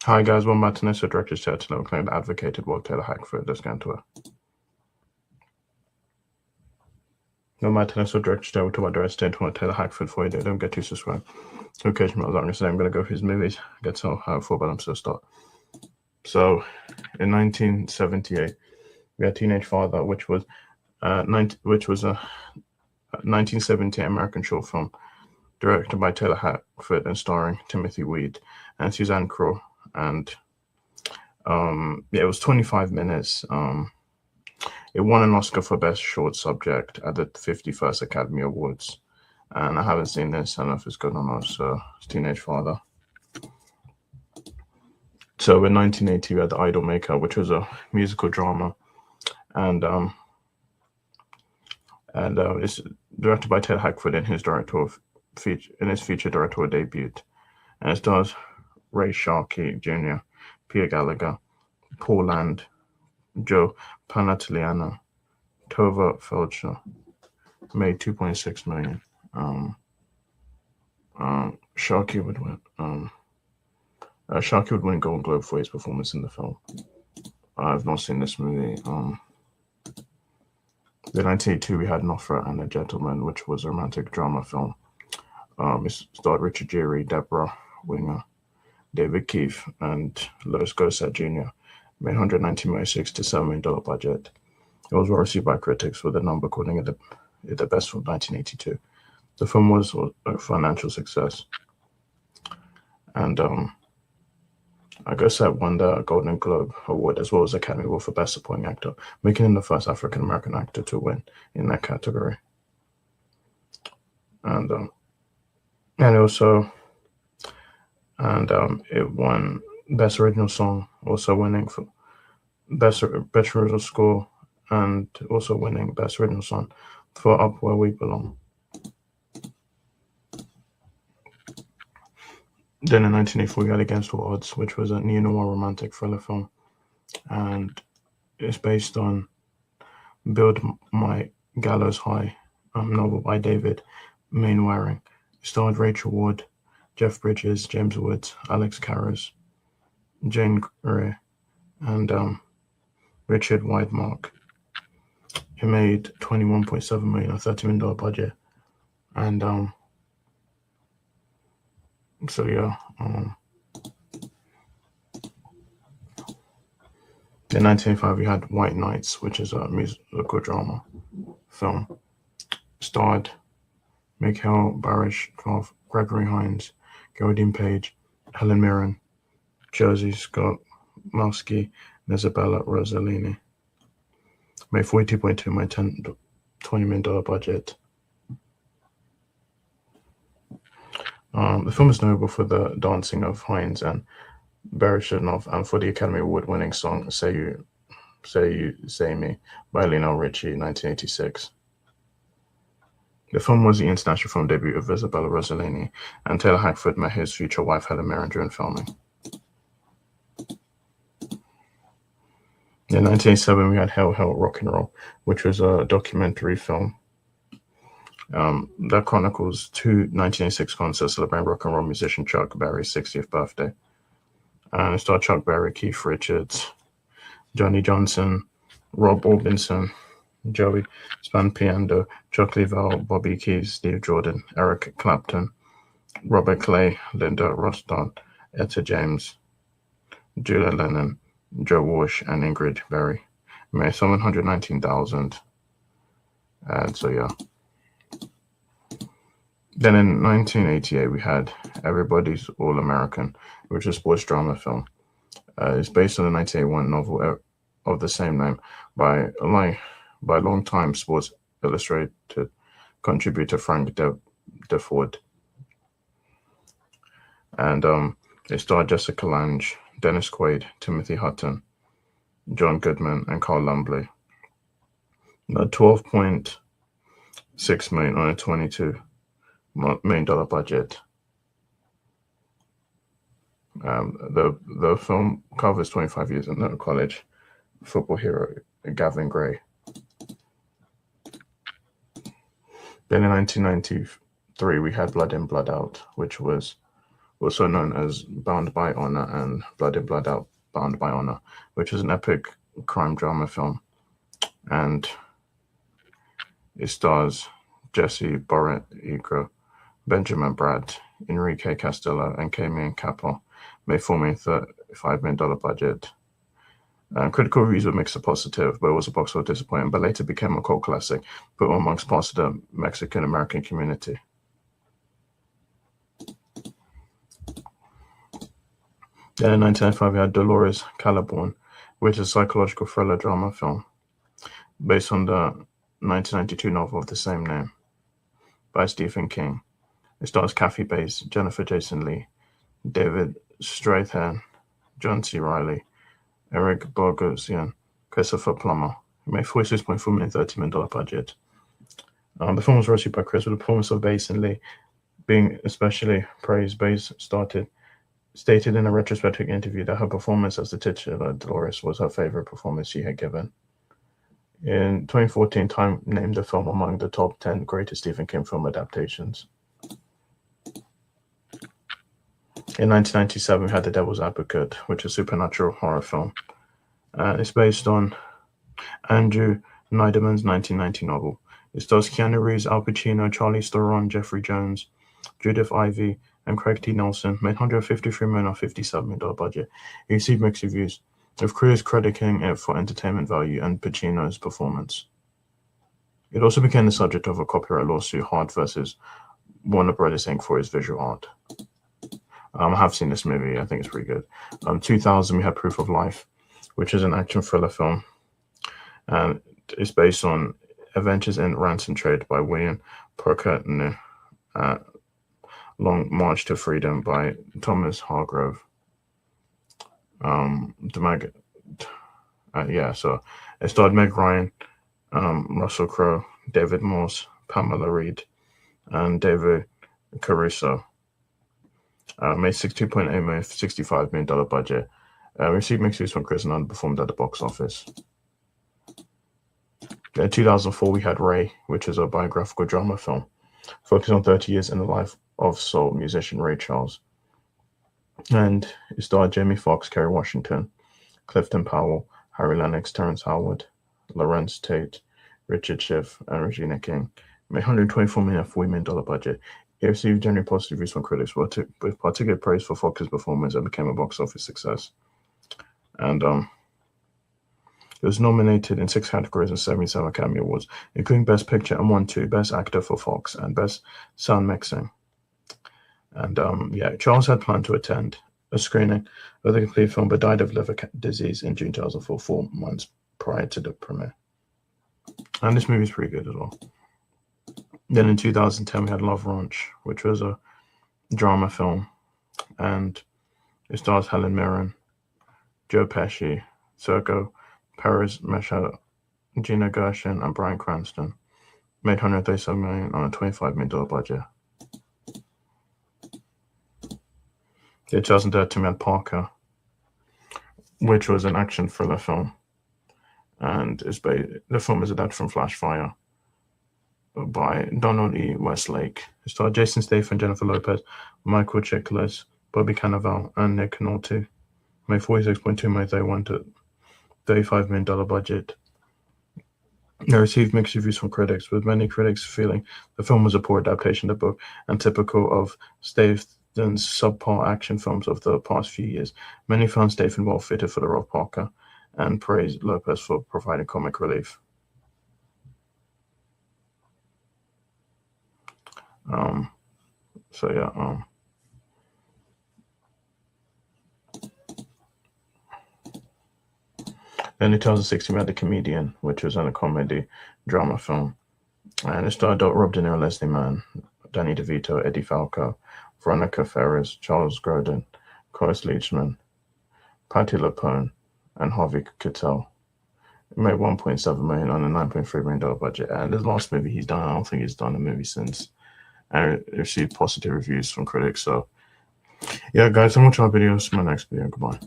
Hi guys, welcome back to Nessa Director's Chat. Today we're playing the Advocated World Taylor Hackford. Let's get into it. Welcome back to Nessa Director's Chat. We're talking about the rest of Taylor Hackford for you. Don't get too subscribed. So in case you're not long today, I'm going to go through his movies, get to how I thought about him, so start. So in 1978, we had Teenage Father, which was a 1970 American short film directed by Taylor Hackford and starring Timothy Weed and Suzanne Crowe. And it was 25 minutes. It won an Oscar for Best Short Subject at the 51st Academy Awards. And I haven't seen this. I don't know if it's good or not. So it's Teenage Father. So in 1980, we had The Idol Maker, which was a musical drama. And it's directed by Ted Hackford in his feature directorial debut. And it stars Ray Sharkey Jr., Peter Gallagher, Paul Land, Joe Panatiliano, Tova Felcher. Made $2.6 million. Sharkey would win. Sharkey would win Golden Globe for his performance in the film. I've not seen this movie. In 1982, we had An Offer and a Gentleman, which was a romantic drama film. It starred Richard Gere, Deborah Winger, David Keefe, and Louis Gossett Jr. Made $190 million, $67 million budget. It was well received by critics, with the number calling it the best from 1982. The film was a financial success. And I guess that won the Golden Globe Award as well as the Academy Award for Best Supporting Actor, making him the first African-American actor to win in that category. And it won Best Original Song, also winning for Best Original Score, and also winning Best Original Song for Up Where We Belong. Then in 1984, we had Against All Odds, which was a neo-noir romantic thriller film. And it's based on Build My Gallows High, novel by David Mainwaring. It starred Rachel Ward, Jeff Bridges, James Woods, Alex Karras, Jane Greer, and Richard Widmark. It made $21.7 million, a $30 million budget. And so yeah. In 1985, we had White Nights, which is a musical drama film. Starred Mikhail Baryshnikov, Gregory Hines, Geraldine Page, Helen Mirren, Jersey Scott Melsky, and Isabella Rossellini. Made $42.2 million, $20 million budget. The film is notable for the dancing of Hines and Baryshnikov and for the Academy Award-winning song "Say You, Say Me" by Lionel Richie, 1986. The film was the international film debut of Isabella Rossellini, and Taylor Hackford met his future wife Helen Mirren during filming. In 1987, we had Hell, Hell, Rock and Roll, which was a documentary film that chronicles two 1986 concerts celebrating rock and roll musician Chuck Berry's 60th birthday. And it starred Chuck Berry, Keith Richards, Johnny Johnson, Rob Orbison, Joey Spanpiando, Chuck Leavell, Bobby Keys, Steve Jordan, Eric Clapton, Robert Clay, Linda Ronstadt, Etta James, Julia Lennon, Joe Walsh, and Ingrid Berry. Made $719,000. And so yeah. Then in 1988, we had Everybody's All American, which is a sports drama film. It's based on the 1981 novel of the same name by longtime Sports Illustrated contributor Frank Deford. And it starred Jessica Lange, Dennis Quaid, Timothy Hutton, John Goodman, and Carl Lumbly. $12.6 million on a $22 million budget. The film covers 25 years in college football hero Gavin Gray. Then in 1993, we had Blood In, Blood Out, which was also known as Bound by Honor and Blood In, Blood Out, Bound by Honor, which is an epic crime drama film. And it stars Jesse Borrego, Benjamin Bratt, Enrique Castillo, and Camion Capo, made for a $35 million budget. Critical reviews were mixed to positive, but it was a box office disappointment, but later became a cult classic, but amongst parts of the Mexican-American community. Then in 1995, we had Dolores Claiborne, which is a psychological thriller drama film based on the 1992 novel of the same name by Stephen King. It stars Kathy Bates, Jennifer Jason Leigh, David Strathairn, John C. Reilly, Eric Bogosian, Christopher Plummer. It made $46.4 million, $30 million budget. The film was received by Chris with the performance of Bates and Leigh being especially praised. Bates stated in a retrospective interview that her performance as the titular Dolores was her favorite performance she had given. In 2014, Time named the film among the top 10 greatest Stephen King film adaptations. In 1997, we had The Devil's Advocate, which is a supernatural horror film. It's based on Andrew Neiderman's 1990 novel. It stars Keanu Reeves, Al Pacino, Charlize Theron, Jeffrey Jones, Judith Ivey, and Craig T. Nelson. Made $153 million on $57 million budget. It received mixed reviews, with critics crediting it for entertainment value and Pacino's performance. It also became the subject of a copyright lawsuit, Hart versus Warner Brothers Inc. for its visual art. I have seen this movie. I think it's pretty good. 2000, we had Proof of Life, which is an action thriller film. And it's based on Adventures in Ransom Trade by William Procter, Long March to Freedom by Thomas Hargrove. So it starred Meg Ryan, Russell Crowe, David Morse, Pamela Reed, and David Caruso. Made $62.8 million, $65 million budget. Received mixed reviews from Chris and underperformed at the box office. In 2004, we had Ray, which is a biographical drama film focused on 30 years in the life of soul musician Ray Charles. And it starred Jamie Foxx, Kerry Washington, Clifton Powell, Harry Lennox, Terrence Howard, Lawrence Tate, Richard Schiff, and Regina King. Made $124 million, $40 million budget. It received generally positive reviews from critics, with particular praise for Fox's performance, and became a box office success. And it was nominated in 6 categories and 77 Academy Awards, including Best Picture, and won 2, Best Actor for Fox and Best Sound Mixing. And Charles had planned to attend a screening of the complete film, but died of liver disease in June 2004, 4 months prior to the premiere. And this movie is pretty good as well. Then in 2010, we had Love Ranch, which was a drama film, and it stars Helen Mirren, Joe Pesci, Sergio Perez Mejia, Gina Gershon, and Bryan Cranston. Made $137 million on a $25 million budget. In 2013, we had Parker, which was an action thriller film, and the film is adapted from Flash Fire by Donald E. Westlake. It starred Jason Statham, Jennifer Lopez, Michael Chiklis, Bobby Cannavale, and Nick Nolte. Made $46.2 million, $35 million budget. It received mixed reviews from critics, with many critics feeling the film was a poor adaptation of the book and typical of Statham's subpar action films of the past few years. Many found Statham well fitted for the role of Parker, and praised Lopez for providing comic relief. Then in 2016, we had The Comedian, which was a comedy drama film. And it starred Rob De Niro, Leslie Mann, Danny DeVito, Eddie Falco, Veronica Ferris, Charles Grodin, Cloris Leachman, Patti LuPone, and Harvey Keitel. It made $1.7 million on a $9.3 million budget. And the last movie he's done, I don't think he's done a movie since. And it received positive reviews from critics. So, yeah, guys, I'm watching our videos. My next video. Goodbye.